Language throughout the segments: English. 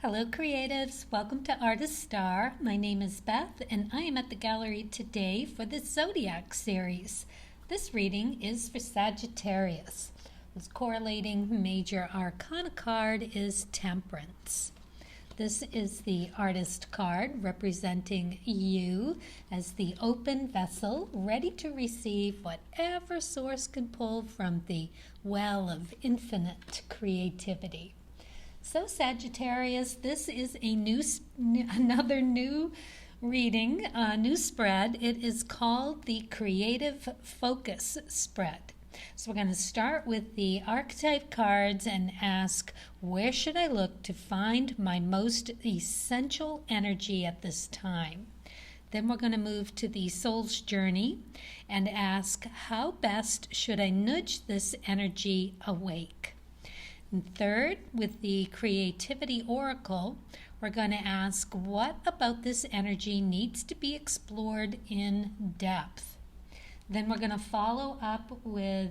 Hello, creatives. Welcome to Artist Star. My name is Beth, and I am at the gallery today for the Zodiac series. This reading is for Sagittarius. This correlating major arcana card is Temperance. This is the artist card representing you as the open vessel, ready to receive whatever source can pull from the well of infinite creativity. So Sagittarius, this is another new reading, new spread. It is called the Creative Focus Spread. So we're going to start with the Archetype Cards and ask, where should I look to find my most essential energy at this time? Then we're going to move to the Soul's Journey and ask, how best should I nudge this energy awake? And third, with the Creativity Oracle, we're going to ask, what about this energy needs to be explored in depth? Then we're going to follow up with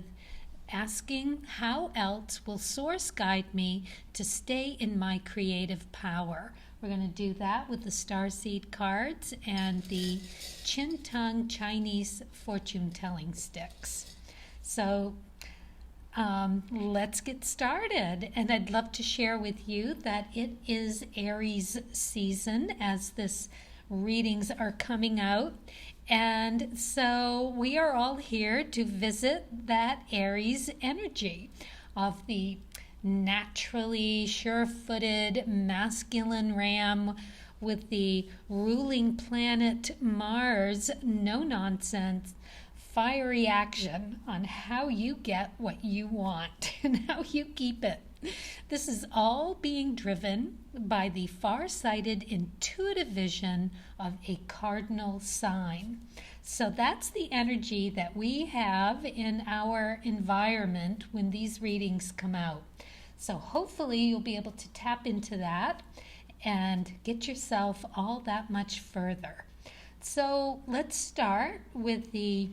asking, how else will Source guide me to stay in my creative power? We're going to do that with the Starseed cards and the Chin Tongue Chinese fortune-telling sticks. So let's get started. And I'd love to share with you that it is Aries season as this readings are coming out. And so we are all here to visit that Aries energy of the naturally sure-footed masculine ram with the ruling planet Mars, no nonsense, fiery action on how you get what you want and how you keep it. This is all being driven by the far-sighted intuitive vision of a cardinal sign. So that's the energy that we have in our environment when these readings come out. So hopefully you'll be able to tap into that and get yourself all that much further. So let's start with the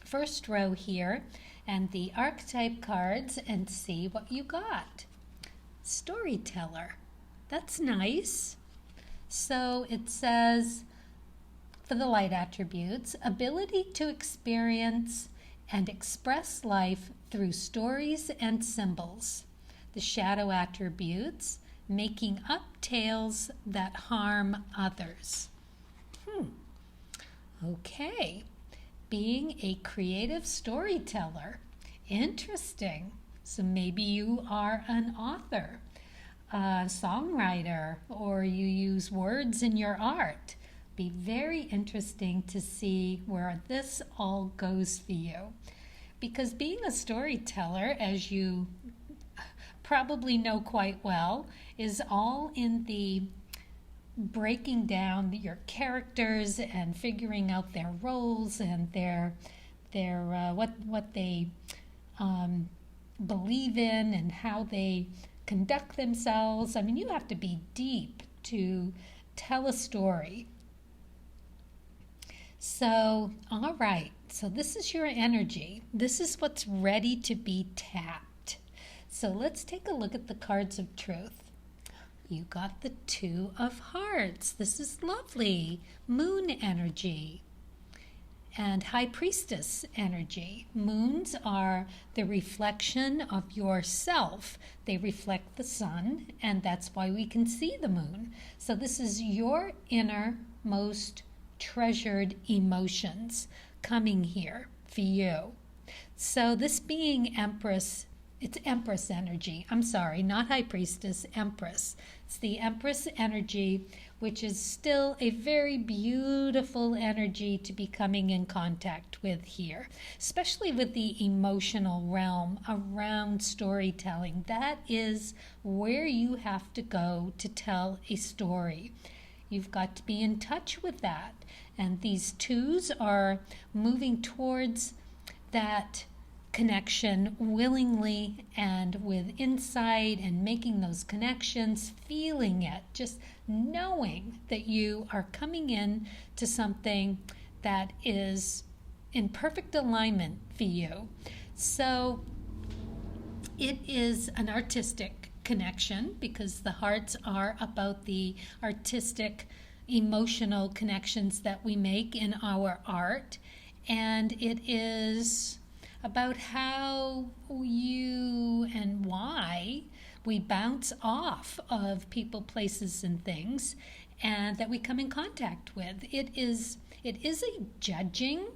first row here and the archetype cards and see what you got. Storyteller. That's nice. So it says, for the light attributes, ability to experience and express life through stories and symbols. The shadow attributes, making up tales that harm others. Okay. Being a creative storyteller. Interesting. So maybe you are an author, a songwriter, or you use words in your art. Be very interesting to see where this all goes for you. Because being a storyteller, as you probably know quite well, is all in the breaking down your characters and figuring out their roles and their what they believe in and how they conduct themselves. I mean, you have to be deep to tell a story. So, all right. So this is your energy. This is what's ready to be tapped. So let's take a look at the cards of truth. You got the Two of Hearts. This is lovely. Moon energy and High Priestess energy. Moons are the reflection of yourself. They reflect the sun, and that's why we can see the moon. So this is your innermost treasured emotions coming here for you. So this being Empress, it's Empress energy. I'm sorry, not High Priestess, Empress. It's the Empress energy, which is still a very beautiful energy to be coming in contact with here, especially with the emotional realm around storytelling. That is where you have to go to tell a story. You've got to be in touch with that. And these twos are moving towards that connection willingly and with insight and making those connections, feeling it, just knowing that you are coming in to something that is in perfect alignment for you. So it is an artistic connection, because the hearts are about the artistic, emotional connections that we make in our art. And it is about how you and why we bounce off of people, places, and things, and that we come in contact with. It is a judging,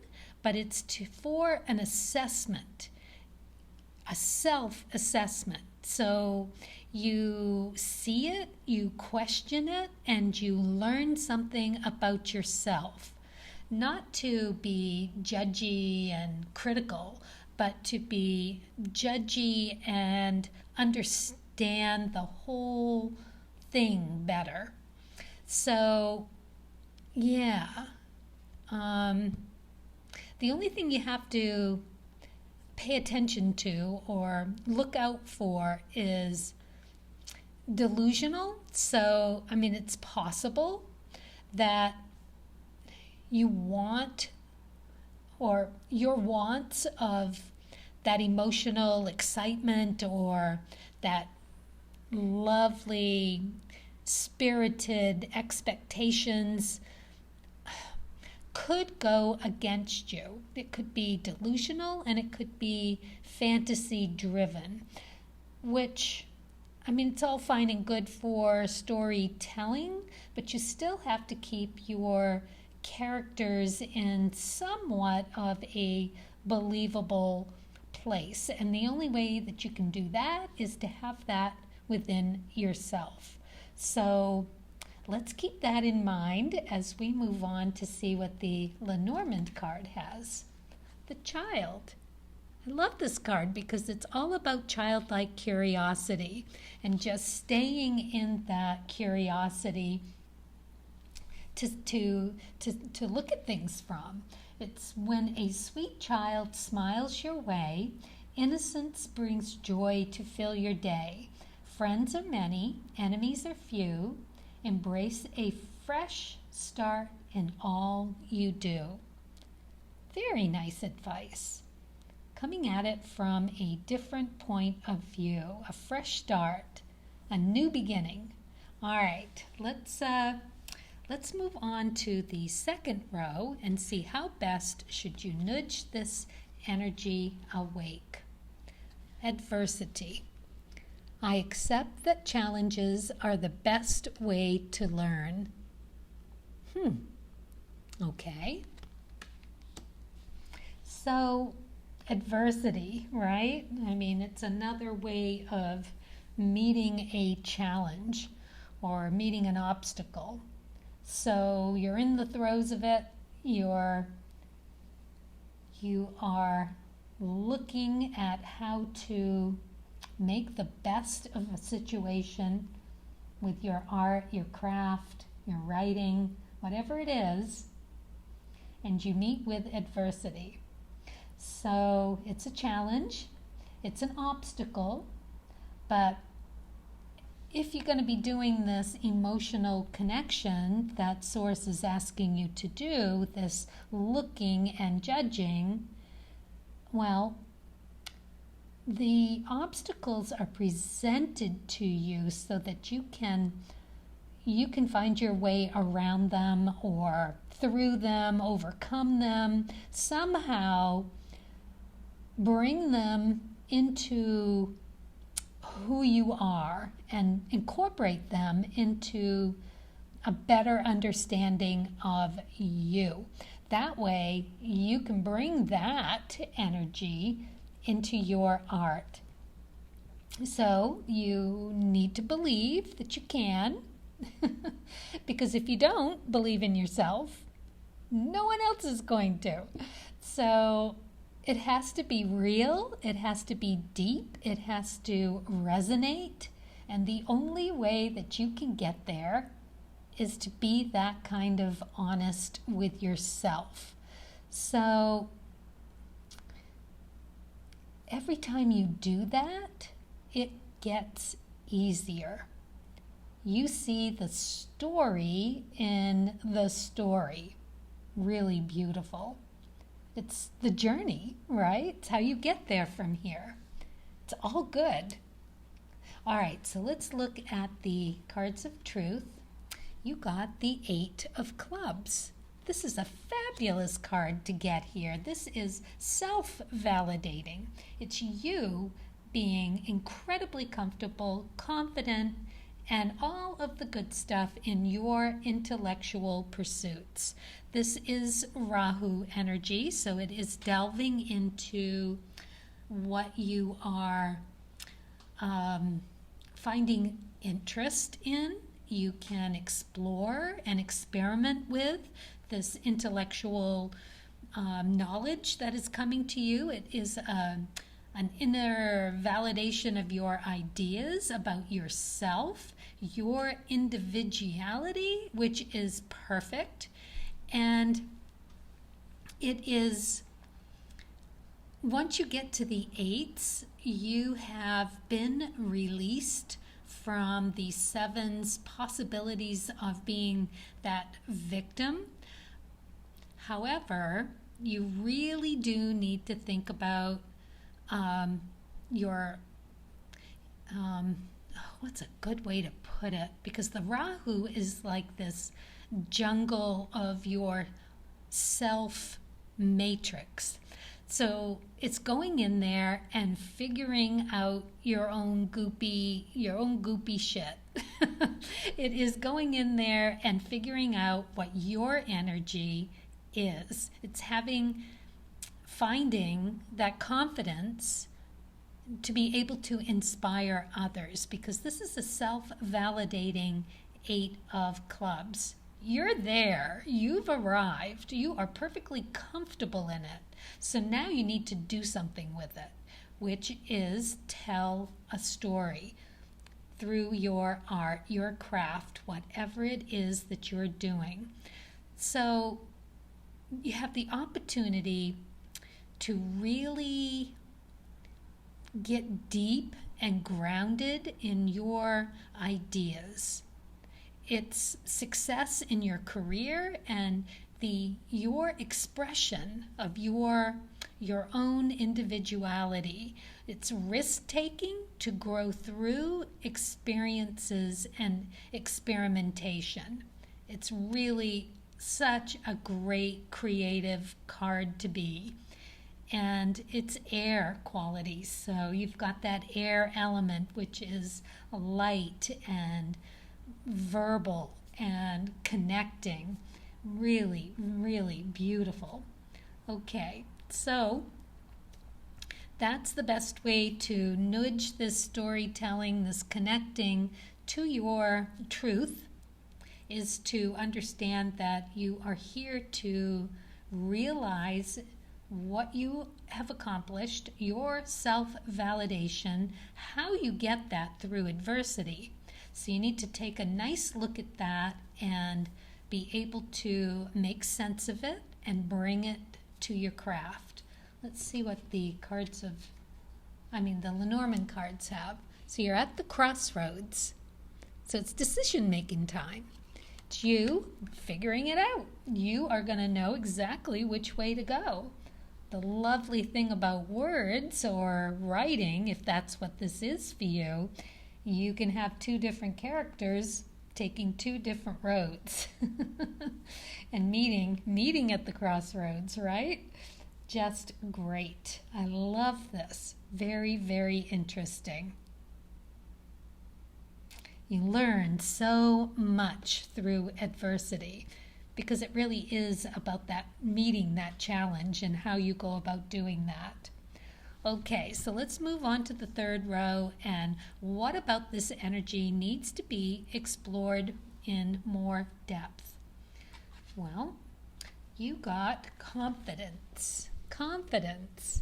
but it's for an assessment, a self-assessment. So you see it, you question it, and you learn something about yourself. Not to be judgy and critical, but to be judgy and understand the whole thing better. So, yeah. The only thing you have to pay attention to or look out for is delusional. So, I mean, it's possible that you want, or your wants of that emotional excitement or that lovely spirited expectations could go against you. It could be delusional and it could be fantasy driven, which, I mean, it's all fine and good for storytelling, but you still have to keep your characters in somewhat of a believable place. And the only way that you can do that is to have that within yourself. So let's keep that in mind as we move on to see what the Lenormand card has. The Child. I love this card because it's all about childlike curiosity and just staying in that curiosity to look at things from. It's when a sweet child smiles your way, innocence brings joy to fill your day. Friends are many, enemies are few. Embrace a fresh start in all you do. Very nice advice. Coming at it from a different point of view, a fresh start, a new beginning. All right, let's move on to the second row and see how best should you nudge this energy awake. Adversity. I accept that challenges are the best way to learn. Okay. So, adversity, right? I mean, it's another way of meeting a challenge or meeting an obstacle. So you're in the throes of it. You are looking at how to make the best of a situation with your art, your craft, your writing, whatever it is, and you meet with adversity. So it's a challenge, it's an obstacle, but if you're going to be doing this emotional connection that Source is asking you to do, this looking and judging, well, the obstacles are presented to you so that you can find your way around them or through them, overcome them, somehow bring them into who you are and incorporate them into a better understanding of you. That way you can bring that energy into your art. So you need to believe that you can, because if you don't believe in yourself, no one else is going to. So it has to be real, it has to be deep, it has to resonate, and the only way that you can get there is to be that kind of honest with yourself. So every time you do that, it gets easier. You see the story in the story. Really beautiful. It's the journey, right? It's how you get there from here. It's all good. All right, so let's look at the cards of truth. You got the Eight of Clubs. This is a fabulous card to get here. This is self-validating. It's you being incredibly comfortable, confident, and all of the good stuff in your intellectual pursuits. This is Rahu energy, so it is delving into what you are finding interest in. You can explore and experiment with this intellectual knowledge that is coming to you. It is an inner validation of your ideas about yourself, your individuality, which is perfect. And it is, once you get to the eights, you have been released from the sevens possibilities of being that victim. However, you really do need to think about what's a good way to put it? Because the Rahu is like this jungle of your self matrix. So it's going in there and figuring out your own goopy shit. It is going in there and figuring out what your energy is. It's finding that confidence to be able to inspire others, because this is a self-validating Eight of Clubs. You're there. You've arrived. You are perfectly comfortable in it. So now you need to do something with it, which is tell a story through your art, your craft, whatever it is that you're doing. So you have the opportunity to really get deep and grounded in your ideas. It's success in your career and your expression of your own individuality. It's risk-taking to grow through experiences and experimentation. It's really such a great creative card to be. And it's air qualities. So you've got that air element, which is light and verbal and connecting. Really, really beautiful. Okay, so that's the best way to nudge this storytelling, this connecting to your truth, is to understand that you are here to realize what you have accomplished, your self-validation, how you get that through adversity. So you need to take a nice look at that and be able to make sense of it and bring it to your craft. Let's see what the Lenormand cards have. So you're at the crossroads. So it's decision-making time. It's you figuring it out. You are going to know exactly which way to go. The lovely thing about words or writing, if that's what this is for you, you can have two different characters taking two different roads and meeting at the crossroads, right? Just great. I love this. Very, very interesting. You learn so much through adversity, because it really is about that meeting that challenge and how you go about doing that. Okay, so let's move on to the third row, and what about this energy needs to be explored in more depth? Well, you got confidence. Confidence.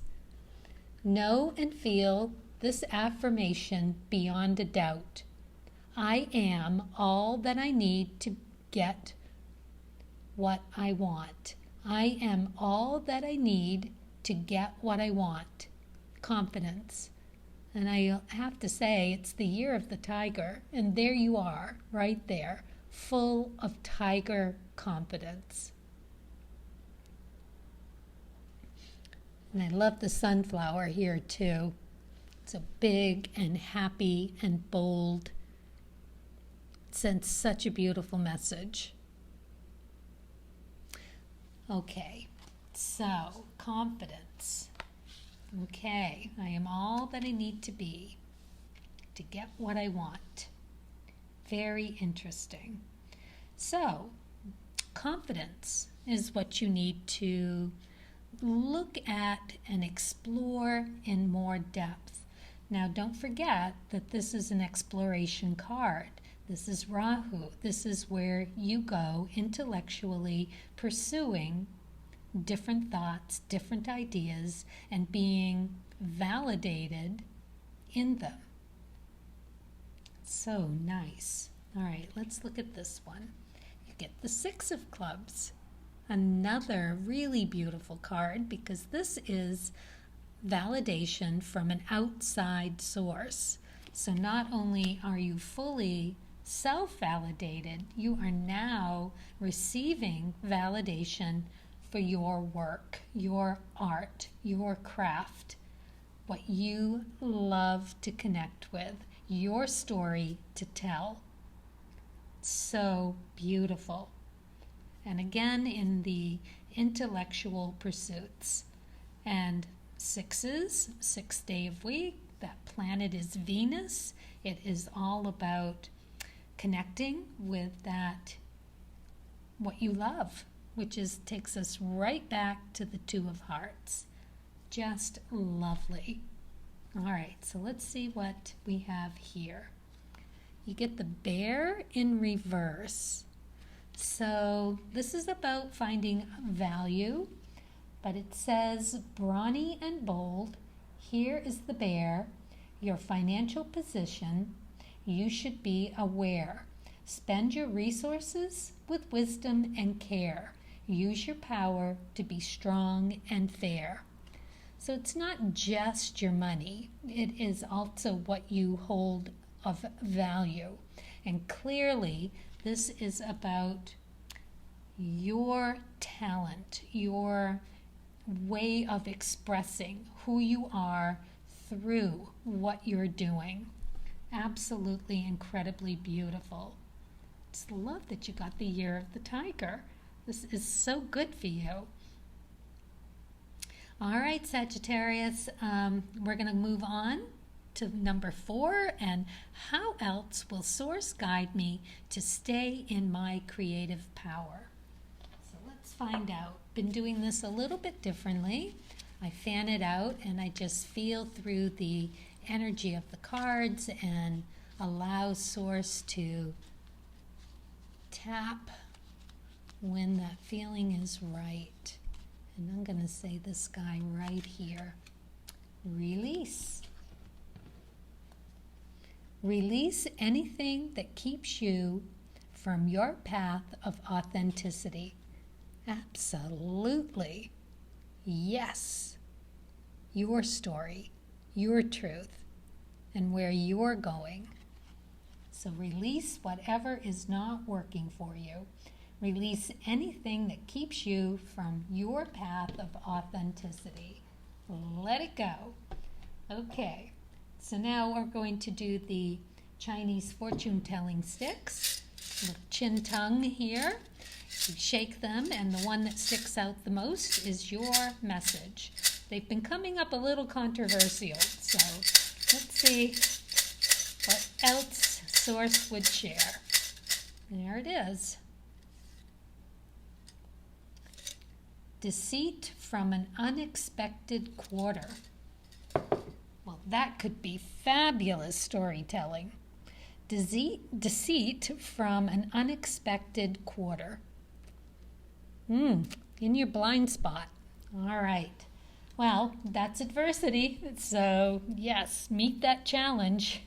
Know and feel this affirmation beyond a doubt. I am all that I need to get what I want. I am all that I need to get what I want. Confidence. And I have to say, it's the year of the tiger, and there you are, right there, full of tiger confidence. And I love the sunflower here too. So big and happy and bold. It sends such a beautiful message. Okay, so confidence. Okay, I am all that I need to be to get what I want. Very interesting. So, confidence is what you need to look at and explore in more depth. Now, don't forget that this is an exploration card. This is Rahu. This is where you go intellectually pursuing different thoughts, different ideas, and being validated in them. So nice. All right, let's look at this one. You get the Six of Clubs. Another really beautiful card because this is validation from an outside source. So not only are you fully self-validated, you are now receiving validation for your work, your art, your craft, what you love to connect with, your story to tell. So beautiful. And again, in the intellectual pursuits. And sixes, sixth day of week, that planet is Venus. It is all about connecting with that, what you love, which is takes us right back to the Two of Hearts. Just lovely. All right, so let's see what we have here. You get the Bear in reverse. So this is about finding value, but it says brawny and bold. Here is the bear, your financial position. You should be aware. Spend your resources with wisdom and care. Use your power to be strong and fair. So it's not just your money. It is also what you hold of value. And clearly, this is about your talent, your way of expressing who you are through what you're doing. Absolutely incredibly beautiful. Just love that you got the Year of the Tiger. This is so good for you. All right, Sagittarius, we're going to move on to number 4, and how else will Source guide me to stay in my creative power? So let's find out. Been doing this a little bit differently. I fan it out and I just feel through the energy of the cards and allow Source to tap when that feeling is right. And I'm going to say this guy right here. Release. Release anything that keeps you from your path of authenticity. Absolutely. Yes. Your story, your truth, and where you're going. So release whatever is not working for you. Release anything that keeps you from your path of authenticity. Let it go. Okay, so now we're going to do the Chinese fortune-telling sticks. Little chin tongue here. You shake them, and the one that sticks out the most is your message. They've been coming up a little controversial, so let's see what else Source would share. There it is. Deceit from an unexpected quarter. Well, that could be fabulous storytelling. Deceit from an unexpected quarter. In your blind spot. All right. Well, that's adversity. So, yes, meet that challenge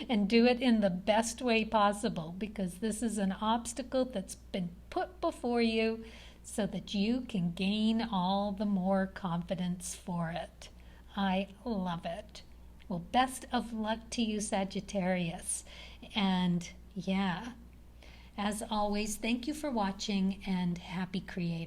and do it in the best way possible, because this is an obstacle that's been put before you so that you can gain all the more confidence for it. I love it. Well, best of luck to you, Sagittarius. And yeah, as always, thank you for watching and happy creating.